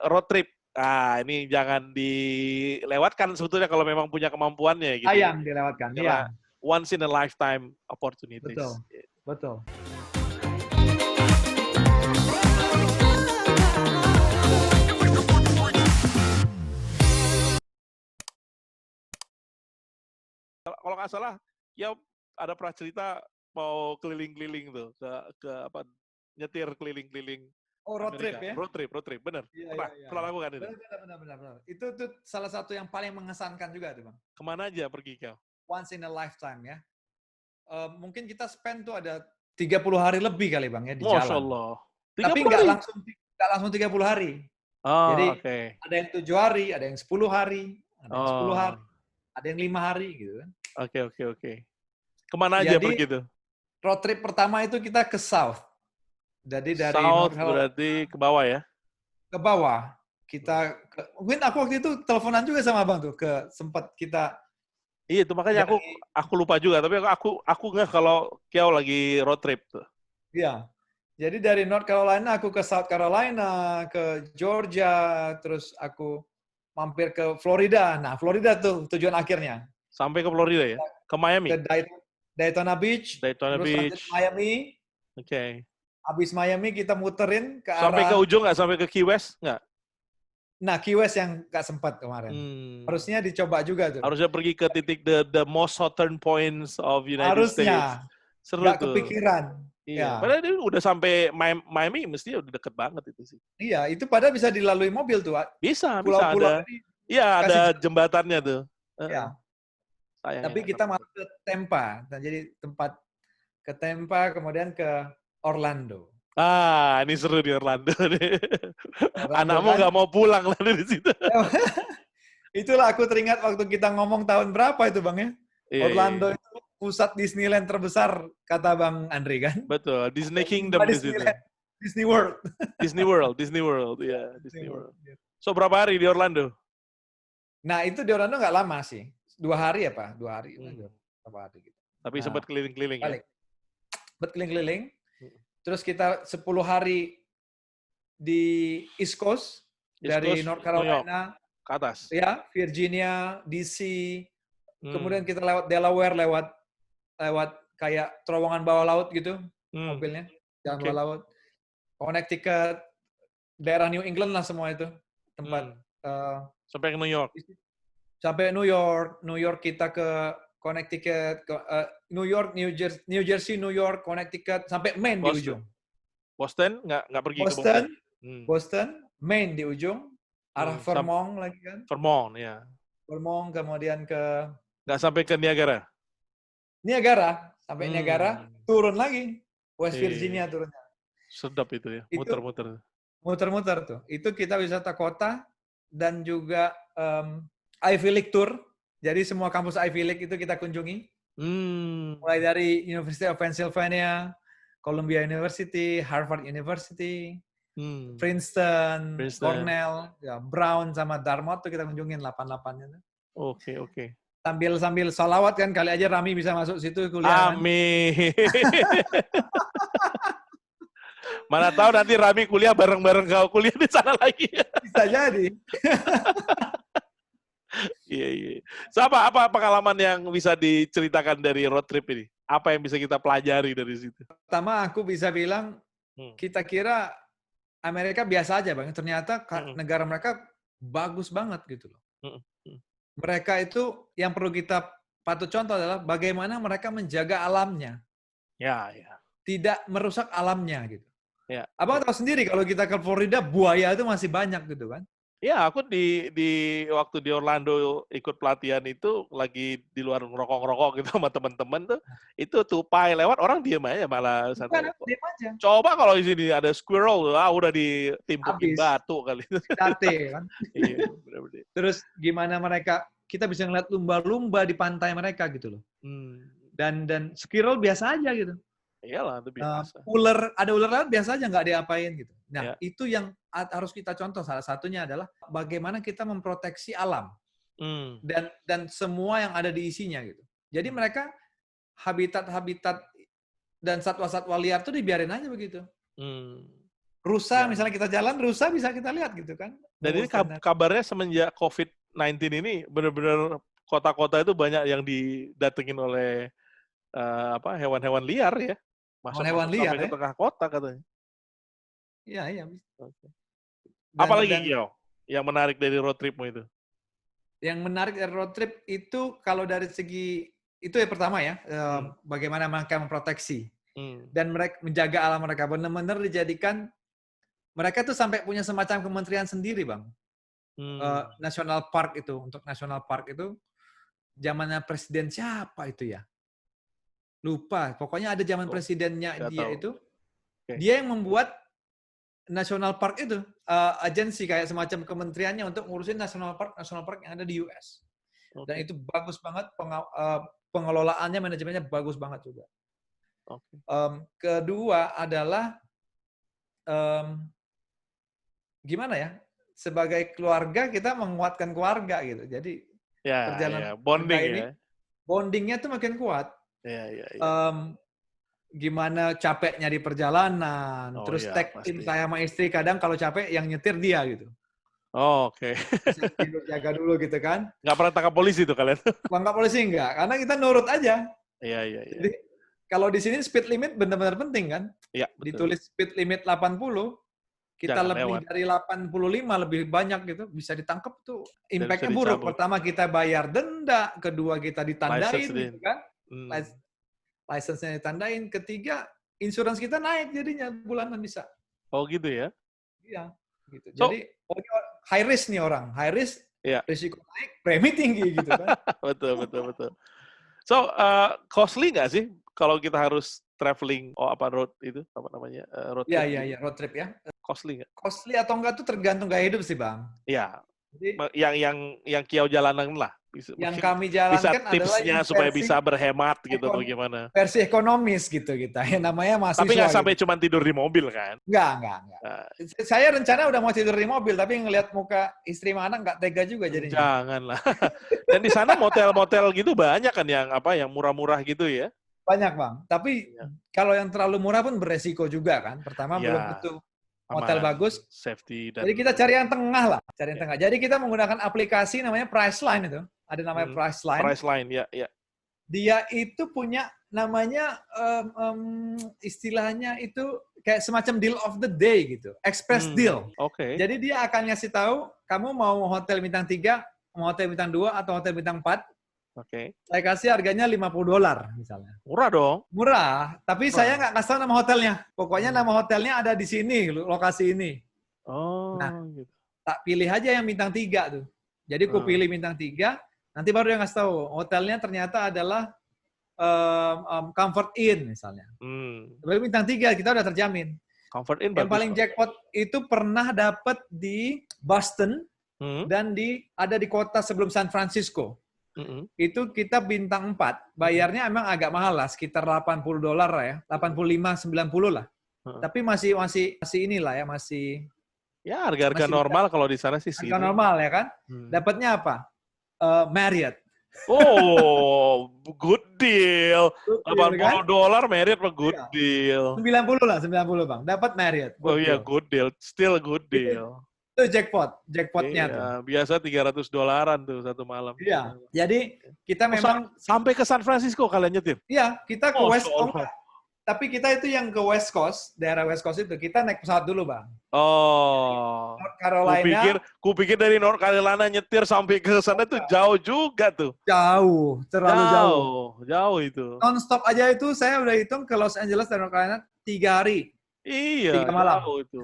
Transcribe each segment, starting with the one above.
road trip. Ah, ini jangan dilewatkan sebetulnya kalau memang punya kemampuannya gitu. Sayang dilewatkan, Karena iya. once in a lifetime Betul, opportunities. betul. Kalau nggak salah, ya ada pernah cerita mau keliling-keliling tuh ke apa nyetir keliling-keliling Oh, road trip Amerika. ya? Road trip, bener. Iya, iya, iya. Pernah lakukan itu. Benar. Itu tuh salah satu yang paling mengesankan juga tuh, Bang. Kemana aja pergi kau? Once in a lifetime ya. Mungkin kita spend tuh ada 30 hari lebih kali, Bang, ya di Masya jalan. Allah. Tapi 30 hari? nggak langsung 30 hari. Oh, Jadi oke. ada yang 7 hari, ada yang 10 hari, ada yang 10 hari, Oh, ada yang 5 hari gitu kan. oke. Kemana aja Jadi pergi tuh? road trip pertama itu kita ke South. Jadi dari North South Carolina berarti ke bawah ya? ke bawah. Mungkin aku waktu itu teleponan juga sama Abang tuh, sempat kita Iya, itu makanya dari, aku lupa juga. Tapi aku nggak kalau Kiau lagi road trip tuh. ya. Jadi dari North Carolina aku ke South Carolina, ke Georgia, terus aku mampir ke Florida. Nah, Florida tuh tujuan akhirnya. Sampai ke Florida ya? Ke Ke Miami? Daytona Beach, Daytona terus lanjut Beach. Miami. Oke. Habis Miami kita muterin ke Sampai ke arah, ujung nggak? Sampai ke Key West nggak? nah Key West yang nggak sempat kemarin. Harusnya dicoba juga tuh. Harusnya pergi ke titik the most southern points of United States. Harusnya. Seru Nggak tuh. kepikiran. Iya. Ya. Padahal ini udah sampai Miami, mestinya udah deket banget itu sih. Iya, itu padahal bisa dilalui mobil tuh. Bisa Pulau-pulau ada. ini Iya, ada kasih jembatannya tuh. ya. Sayang Tapi nggak kita ketemu. masuk ke Tampa. Nah, jadi tempat ke Tampa, kemudian ke Orlando. Ah, ini seru di Orlando nih. Orlando Anakmu kan. nggak mau pulang lah dari situ. Itulah aku teringat waktu kita ngomong tahun berapa itu Bang ya. Iya. Orlando itu pusat Disneyland terbesar, kata Bang Andri kan. Betul, Ada Disney 5 Kingdom di situ. Disneyland. Disney World. Disney World, Ya, iya, Disney Disney World. World. So berapa hari di Orlando? Nah itu di Orlando nggak lama sih. 2 hari ya Pak? 2 hari. Berapa hari gitu. Tapi Nah, sempat keliling-keliling ya. balik. Keliling-keliling. Hmm. Terus kita 10 hari di East Coast. East Dari Coast, North New York, Carolina, ke atas. ya, Virginia, DC. Kemudian kita lewat Delaware, lewat kayak terowongan bawah laut gitu, mobilnya, jalan bawah laut. Connecticut, daerah New England lah semua itu, tempat. Sampai ke New York. Sampai New York kita ke Connecticut, New York, New Jersey, New York, Connecticut, sampai Maine di ujung. Boston nggak pergi ke Boston, Maine di ujung, arah Vermont lagi kan. Vermont, ya. Vermont, kemudian ke... Nggak sampai ke Niagara? Sampai Niagara, turun lagi. West Virginia turunnya. Sedap itu ya, muter-muter. Muter-muter tuh. Itu kita wisata kota dan juga Ivy League Tour. Jadi semua kampus Ivy League itu kita kunjungi. Mulai dari University of Pennsylvania, Columbia University, Harvard University, Princeton, Cornell, ya, Brown sama Dartmouth tuh kita kunjungin 8-8-nya. Oke. Sambil salawat kan, kali aja Rami bisa masuk situ kuliah kan. Amin. Mana tahu nanti Rami kuliah bareng-bareng kau kuliah di sana lagi. Bisa jadi. Iya. So, apa pengalaman yang bisa diceritakan dari road trip ini? Apa yang bisa kita pelajari dari situ? Pertama aku bisa bilang, kita kira Amerika biasa aja Bang. Ternyata negara mereka bagus banget gitu loh. Mereka itu yang perlu kita patut contoh adalah bagaimana mereka menjaga alamnya. Ya. Tidak merusak alamnya gitu. Ya. Abang tahu sendiri kalau kita ke Florida buaya itu masih banyak gitu kan. Ya, aku di waktu di Orlando ikut pelatihan itu lagi di luar ngerokok-ngerokok gitu sama teman-teman tuh, itu tupai lewat orang diem aja malah santai. Diem aja. Coba kalau di sini ada squirrel, udah ditimpukin batu kali. Sate kan. Iya, benar-benar. Terus gimana kita bisa ngeliat lumba-lumba di pantai mereka gitu loh. Dan squirrel biasa aja gitu. Iyalah, itu biasa. Ada ular lewat biasa aja nggak diapain gitu. Nah, itu yang harus kita contoh. Salah satunya adalah bagaimana kita memproteksi alam dan semua yang ada di isinya gitu. Jadi mereka habitat dan satwa-satwa liar tuh dibiarin aja begitu. rusa misalnya kita jalan, rusa bisa kita lihat gitu kan. Dan ini kabarnya semenjak COVID-19 ini benar-benar kota-kota itu banyak yang didatengin oleh hewan-hewan liar ya. Hewan liar sampai ke tengah kota katanya. Iya. Okay. Apalagi yang menarik dari road tripmu itu? Yang menarik dari road trip itu kalau dari segi itu yang pertama ya, bagaimana mereka memproteksi dan mereka menjaga alam mereka, benar-benar dijadikan mereka tuh sampai punya semacam kementerian sendiri, Bang. National Park itu, untuk National Park itu zamannya presiden siapa itu ya? Lupa, pokoknya ada zaman presidennya dia tahu. Itu. Okay. Dia yang membuat National Park itu, agensi kayak semacam kementeriannya untuk ngurusin National Park yang ada di US. Okay. Dan itu bagus banget, pengelolaannya, manajemennya bagus banget juga. Okay. Kedua adalah gimana ya? Sebagai keluarga kita menguatkan keluarga gitu. Jadi perjalanan bonding ini, bondingnya tuh makin kuat. Gimana capeknya di perjalanan, terus tag in saya sama istri kadang kalau capek yang nyetir dia gitu. Oke. Tidur jaga dulu gitu kan. Nggak pernah tangkap polisi tuh kalian? Tangkap polisi enggak, karena kita nurut aja. Iya. Jadi kalau di sini speed limit benar-benar penting kan? Iya. Ditulis speed limit 80, kita jangan lebih dari 85 lebih banyak gitu, bisa ditangkap tuh. Impact-nya buruk. Pertama kita bayar denda, kedua kita ditandain gitu kan. License-nya ditandain, ketiga insurans kita naik jadinya bulanan bisa. Oh gitu ya? Iya, gitu. Jadi high risk nih orang, high risk, risiko naik, premi tinggi gitu kan. Betul. So, costly nggak sih kalau kita harus traveling road itu apa namanya? Road trip. Iya, road trip ya. Costly nggak? Costly atau enggak tuh tergantung gaya hidup sih, Bang. Iya. Yang Kiau jalanan lah. Yang kami jalankan bisa tipsnya adalah supaya bisa berhemat gitu atau gimana? Versi ekonomis gitu kita. Yang namanya mahasiswa. Tapi nggak sampai gitu. cuma tidur di mobil kan? Nggak. Saya rencana udah mau tidur di mobil, tapi ngelihat muka istri sama anak nggak tega juga jadinya. Janganlah. Dan di sana motel-motel gitu banyak kan yang murah-murah gitu ya? Banyak, Bang. Tapi kalau yang terlalu murah pun beresiko juga kan. Pertama belum tentu hotel bagus. Safety. Jadi kita cari yang tengah lah. Tengah. Jadi kita menggunakan aplikasi namanya Priceline itu. Ada namanya Priceline. Priceline, ya. Dia itu punya namanya istilahnya itu kayak semacam deal of the day gitu. Express deal. Oke. Jadi dia akan ngasih tahu kamu mau hotel bintang 3, mau hotel bintang 2 atau hotel bintang 4. Oke. Saya kasih harganya $50 misalnya. Murah dong. Murah, tapi saya nggak kasih tahu nama hotelnya. Pokoknya nama hotelnya ada di sini, lokasi ini. Oh. Nah, tak pilih aja yang bintang 3 tuh. Jadi aku pilih bintang 3, nanti baru dia ngasih tahu hotelnya ternyata adalah Comfort Inn misalnya. Sebagai bintang 3 kita udah terjamin. Comfort Inn yang paling jackpot itu pernah dapat di Boston dan ada di kota sebelum San Francisco. Itu kita bintang 4, bayarnya emang agak mahal lah, sekitar $80 lah ya, 85-90 lah. Tapi masih inilah ya, masih ya harga-harga normal kalau di sana sih. Harga normal ya kan? Dapatnya apa? Marriott. Oh, good deal. $80 kan? Marriott mah good deal. 90 lah, 90 Bang. Dapat Marriott. Iya, good deal. Still good deal. Itu jackpotnya tuh. Biasa $300 tuh satu malam. Iya. Jadi kita memang sampai ke San Francisco kalian nyetir. Iya, kita ke West Coast. Tapi kita itu yang ke West Coast, daerah West Coast itu kita naik pesawat dulu, Bang. Oh. North Carolina. Kupikir dari North Carolina nyetir sampai ke sana tuh jauh juga tuh. Jauh, terlalu jauh. Jauh itu. Non-stop aja itu saya udah hitung ke Los Angeles dan North Carolina 3 hari. Iya, 3 malam. Jauh itu.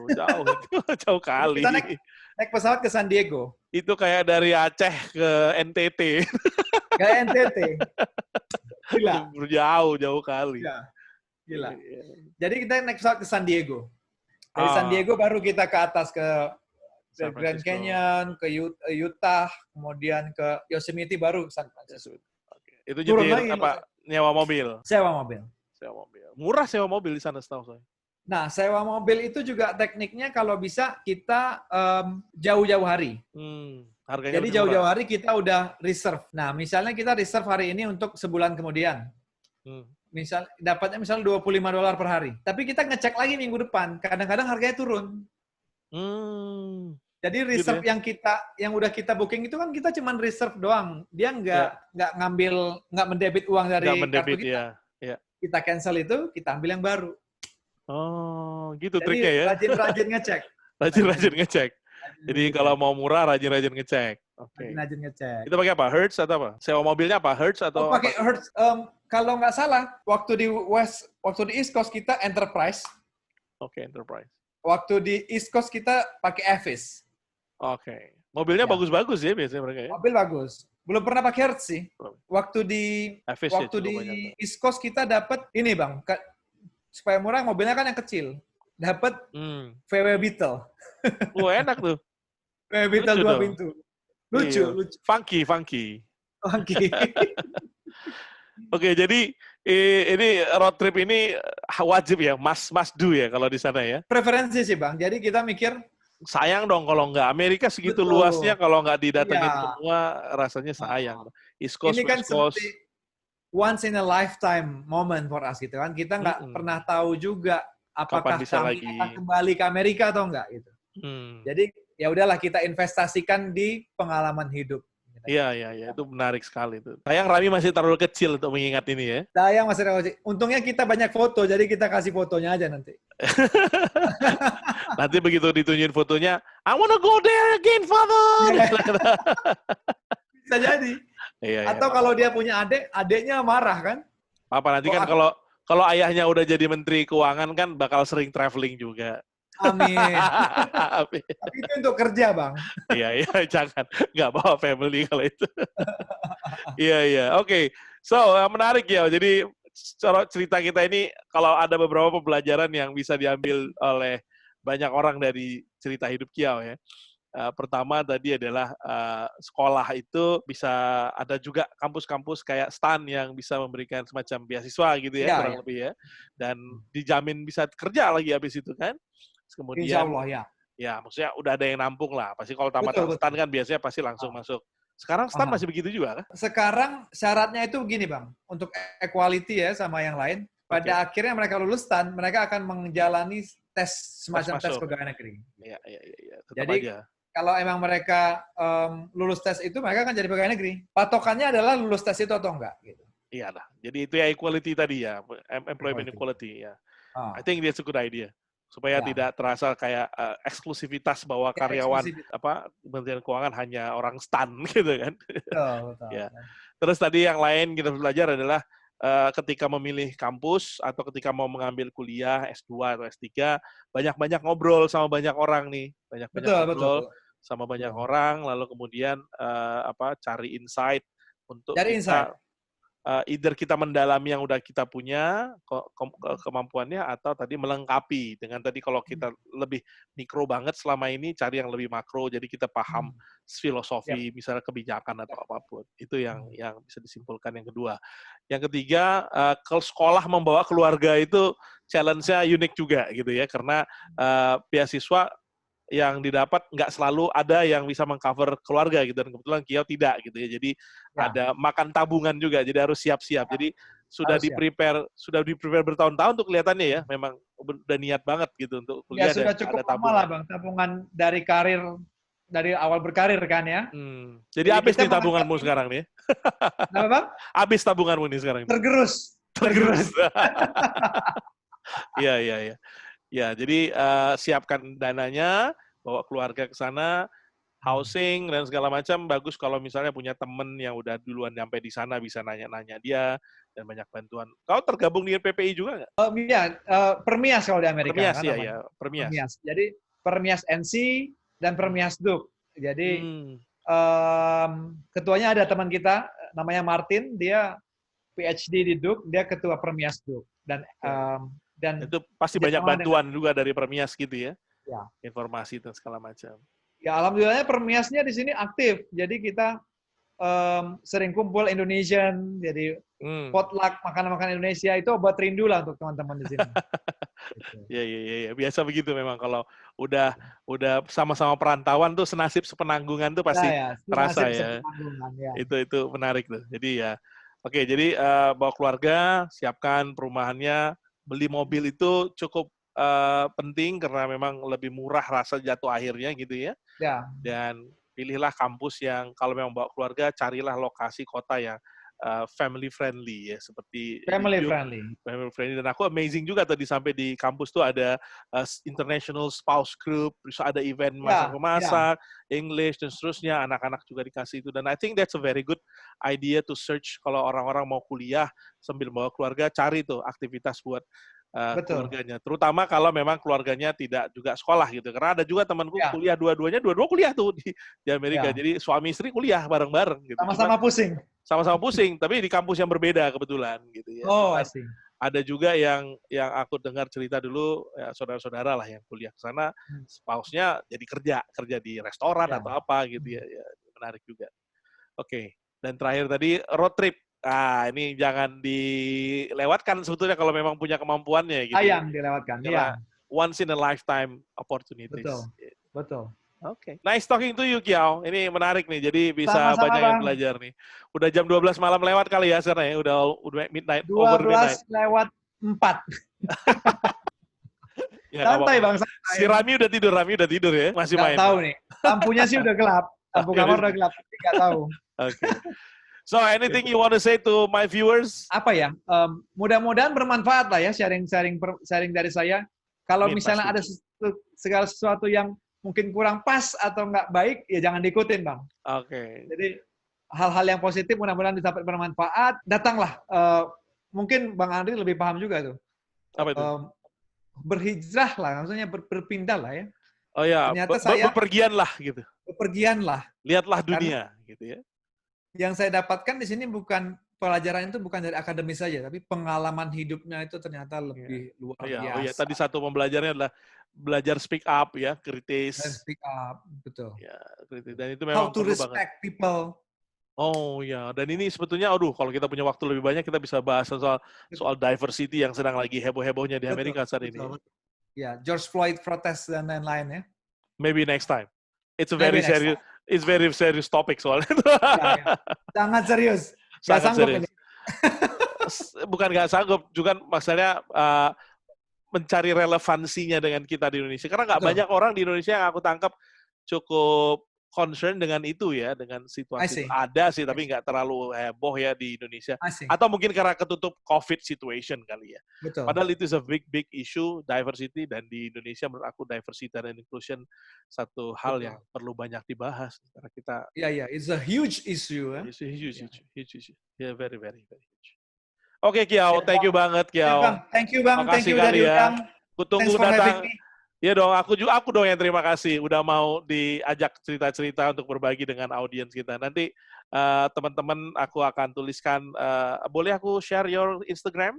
Jauh kali. Kita naik pesawat ke San Diego. Itu kayak dari Aceh ke NTT. Kayak NTT. Gila. Jauh kali. Gila. Jadi kita naik pesawat ke San Diego. Dari San Diego baru kita ke atas ke Grand Canyon, ke Utah, kemudian ke Yosemite, baru ke San Francisco. Itu jadi apa? Nyewa mobil? Sewa mobil. Murah sewa mobil di sana setahu saya. Nah, sewa mobil itu juga tekniknya kalau bisa kita jauh-jauh hari. Harganya jadi jauh-jauh hari kita udah reserve. Nah, misalnya kita reserve hari ini untuk sebulan kemudian. dapatnya misal $25 per hari. Tapi kita ngecek lagi minggu depan, kadang-kadang harganya turun. Jadi reserve gitu ya? yang udah kita booking itu kan kita cuma reserve doang. Dia nggak mendebit uang dari kartu kita. Ya. Kita cancel itu, kita ambil yang baru. Oh, gitu Jadi triknya ya? rajin-rajin ngecek. Rajin-rajin ngecek. Jadi kalau mau murah rajin-rajin ngecek. Oke. Rajin ngecek. Itu pakai apa? Hertz atau apa? Sewa mobilnya apa? Hertz atau pakai Hertz. Kalau nggak salah, waktu di East Coast kita Enterprise. Oke, Enterprise. Waktu di East Coast kita pakai Avis. Oke. Mobilnya bagus-bagus ya biasanya mereka ya? Mobil bagus. Belum pernah pakai Hertz sih. Waktu di Avis East Coast kita dapat ini Bang, supaya murah mobilnya kan yang kecil. Dapat VW Beetle. Enak tuh. VW Beetle 2 pintu. Lucu. Funky. Oke, jadi ini road trip ini wajib ya, must do ya kalau di sana ya. Preferensi sih Bang. Jadi kita mikir sayang dong kalau nggak. Amerika segitu luasnya kalau nggak didatengin semua rasanya sayang. East Coast, ini kan West Coast. Seperti once in a lifetime moment for us gitu kan. Kita nggak pernah tahu juga apakah kami akan kembali ke Amerika atau enggak gitu. Jadi ya udahlah kita investasikan di pengalaman hidup. Iya, itu menarik sekali itu. Sayang Rami masih terlalu kecil untuk mengingat ini ya. Sayang masih terlalu kecil. Untungnya kita banyak foto, jadi kita kasih fotonya aja nanti. Nanti begitu ditunjukin fotonya, I wanna go there again, father. Bisa jadi. Atau kalau dia punya adeknya marah kan? Apa nanti kan kalau ayahnya udah jadi menteri keuangan kan bakal sering traveling juga. Amin. Tapi itu untuk kerja, Bang. Iya, jangan. Nggak bawa family kalau itu. Iya. Oke. So, menarik ya. Jadi, cerita kita ini, kalau ada beberapa pembelajaran yang bisa diambil oleh banyak orang dari cerita hidup Kiau ya. Pertama tadi adalah sekolah itu bisa ada juga kampus-kampus kayak STAN yang bisa memberikan semacam beasiswa gitu ya, kurang lebih ya. Dan dijamin bisa kerja lagi habis itu kan. Kemudian, Insya Allah ya maksudnya udah ada yang nampung lah. Pasti kalau tamat STAN kan biasanya pasti langsung masuk. Sekarang STAN masih begitu juga kan? Sekarang syaratnya itu begini Bang, untuk equality ya sama yang lain. Pada akhirnya mereka lulus STAN, mereka akan menjalani semacam tes pegawai negeri. Iya. Jadi kalau emang mereka lulus tes itu, mereka akan jadi pegawai negeri. Patokannya adalah lulus tes itu atau enggak. Gitu. Iya lah. Jadi itu ya equality tadi ya, employment equality ya. I think that's a good idea. Supaya tidak terasa kayak eksklusivitas bahwa karyawan Kementerian Keuangan hanya orang STAN gitu kan. Betul. Ya. Terus tadi yang lain kita belajar adalah ketika memilih kampus atau ketika mau mengambil kuliah S2 atau S3 banyak-banyak ngobrol sama banyak orang nih, ngobrol sama banyak orang, lalu kemudian cari insight untuk either kita mendalami yang udah kita punya kemampuannya atau tadi melengkapi dengan tadi kalau kita lebih mikro banget selama ini cari yang lebih makro jadi kita paham filosofi misalnya kebijakan atau apapun itu yang bisa disimpulkan. Yang kedua, yang ketiga kalau sekolah membawa keluarga itu challenge-nya unik juga gitu ya karena beasiswa yang didapat nggak selalu ada yang bisa mengcover keluarga gitu dan kebetulan Kiau tidak gitu ya jadi ada makan tabungan juga jadi harus siap-siap jadi sudah di-prepare bertahun-tahun untuk kelihatannya ya memang udah niat banget gitu untuk kuliah sudah cukup lama lah Bang tabungan dari awal berkarir kan ya jadi habis nih tabunganmu sekarang nih apa Bang? Habis tabunganmu nih sekarang tergerus iya ya, jadi siapkan dananya, bawa keluarga ke sana, housing dan segala macam. Bagus kalau misalnya punya temen yang udah duluan nyampe di sana bisa nanya-nanya dia dan banyak bantuan. Kau tergabung di PPI juga nggak? Iya, Permias kalau di Amerika. Permias. Jadi Permias NC dan Permias Duk. Jadi ketuanya ada teman kita namanya Martin, dia PhD di Duk, dia ketua Permias Duk dan itu pasti banyak bantuan juga dari Permias gitu ya, informasi dan segala macam. Ya alhamdulillahnya Permiasnya di sini aktif, jadi kita sering kumpul Indonesian, jadi potluck makanan-makanan Indonesia itu obat rindu lah untuk teman-teman di sini. Iya, biasa begitu memang kalau udah sama-sama perantauan tuh senasib sepenanggungan tuh pasti terasa ya. Itu menarik tuh. Jadi ya Oke, jadi bawa keluarga, siapkan perumahannya, beli mobil itu cukup penting karena memang lebih murah rasa jatuh akhirnya gitu ya. Ya. Dan pilihlah kampus yang kalau memang bawa keluarga, carilah lokasi kota yang family friendly ya, seperti Family YouTube, friendly. family friendly. Dan aku amazing juga tadi sampai di kampus tuh ada international spouse group, terus ada event masak-masak, English dan seterusnya, anak-anak juga dikasih itu. Dan I think that's a very good idea to search kalau orang-orang mau kuliah sambil bawa keluarga, cari tuh aktivitas buat keluarganya. Terutama kalau memang keluarganya tidak juga sekolah gitu. Karena ada juga temanku kuliah dua-dua kuliah tuh di Amerika. Jadi suami istri kuliah bareng-bareng gitu. Sama-sama pusing. Sama-sama pusing, tapi di kampus yang berbeda kebetulan gitu ya. Oh, I see. Ada juga yang aku dengar cerita dulu ya, saudara-saudara lah yang kuliah ke sana, spouse-nya jadi kerja di restoran atau apa gitu ya. Menarik juga. Oke. Dan terakhir tadi road trip. Ini jangan dilewatkan sebetulnya kalau memang punya kemampuannya gitu. Sayang dilewatkan. Karena once in a lifetime opportunities. Betul. Oke. Nice talking to you, Kiao. Ini menarik nih, jadi bisa Sama-sama, banyak yang belajar nih. Udah jam 12 malam lewat kali ya sekarang ya, udah midnight, over midnight. 12 lewat 4. Ya, santai Bang. Santai. Si Rami udah tidur ya? Masih main? Nggak tahu nih. Lampunya sih udah gelap. Lampu kamar udah gelap. Nggak tahu. Oke. So, anything you want to say to my viewers? Apa ya? Mudah-mudahan bermanfaat lah ya sharing dari saya. Kalau misalnya ada segala sesuatu yang mungkin kurang pas atau nggak baik, ya jangan diikutin, Bang. Oke. Jadi hal-hal yang positif mudah-mudahan dapat bermanfaat. Datanglah. Mungkin Bang Andri lebih paham juga tuh. Apa itu? Berhijrah lah, maksudnya berpindah lah ya. Oh ya, bepergian lah gitu. Bepergian lah. Lihatlah dunia gitu ya. Yang saya dapatkan di sini bukan pelajaran itu bukan dari akademis saja, tapi pengalaman hidupnya itu ternyata lebih luar biasa. Oh iya, tadi satu pembelajarannya adalah belajar speak up ya, kritis. Speak up, betul. Ya, kritis. Dan itu memang how to respect people. Oh ya, dan ini sebetulnya, kalau kita punya waktu lebih banyak, kita bisa bahas soal diversity yang sedang lagi heboh-hebohnya di Amerika saat ini. Ya, George Floyd protes dan lain-lain ya. Maybe next time. It's a very serious. It's very serious topic soalnya. Ya. Sangat serius. Sangat serius. Bukan nggak sanggup, juga maksudnya mencari relevansinya dengan kita di Indonesia. Karena nggak banyak orang di Indonesia yang aku tangkap cukup concern dengan itu ya, dengan situasi itu. Ada sih, tapi nggak terlalu heboh ya di Indonesia. Atau mungkin karena ketutup COVID situation kali ya. Betul. Padahal itu is a big issue, diversity, dan di Indonesia menurut aku diversity dan inclusion satu hal yang perlu banyak dibahas. Karena kita. Iya, it's a huge issue. It's a huge issue. Yeah, very, very, very huge. Oke, Kiao, thank you banget, Kiao. Thank you, Bang. Thank you dari ya. Kutunggu datang. Iya dong, aku dong yang terima kasih udah mau diajak cerita-cerita untuk berbagi dengan audiens kita. Nanti teman-teman aku akan tuliskan, boleh aku share your Instagram?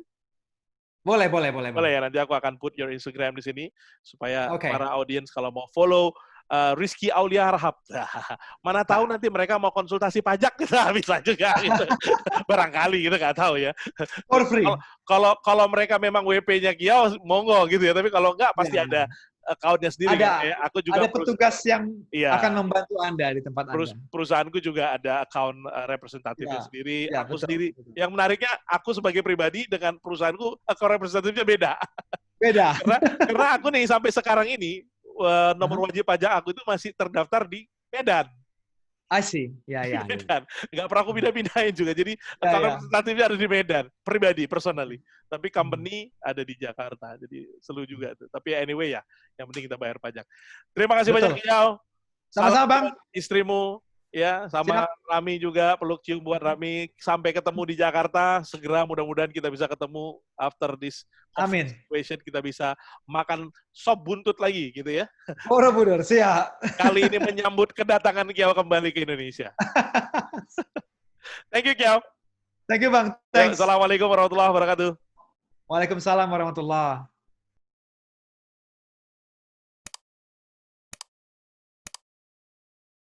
Boleh. Boleh ya, nanti aku akan put your Instagram di sini supaya para audiens kalau mau follow Rizky Aulia Harahap. Mana tahu nanti mereka mau konsultasi pajak, bisa juga gitu. Barangkali gitu, nggak tahu ya. For free. Kalau mereka memang WP-nya Kiao, monggo gitu ya. Tapi kalau nggak, pasti ada account-nya sendiri. Aku juga ada petugas yang akan membantu Anda di tempat Anda. Perusahaanku juga ada account representatifnya sendiri. Aku sendiri. Yang menariknya, aku sebagai pribadi dengan perusahaanku, account representatifnya beda. Karena aku nih sampai sekarang ini, nomor wajib pajak aku itu masih terdaftar di Medan. I see. Ya. Medan. Nggak pernah aku pindah-pindahin juga. Jadi representatifnya ada di Medan, pribadi, personally. Tapi company ada di Jakarta. Jadi seru juga tuh. Tapi anyway ya, yang penting kita bayar pajak. Terima kasih banyak, Kiao. Sama-sama, Bang. Istrimu, ya, sama Rami juga, peluk cium buat Rami. Sampai ketemu di Jakarta, segera mudah-mudahan kita bisa ketemu after this situation, kita bisa makan sop buntut lagi, gitu ya. Borobudur, siap. Kali ini menyambut kedatangan Kiao kembali ke Indonesia. Thank you, Kiao. Thank you, Bang. Thanks. Assalamualaikum warahmatullahi wabarakatuh. Waalaikumsalam warahmatullahi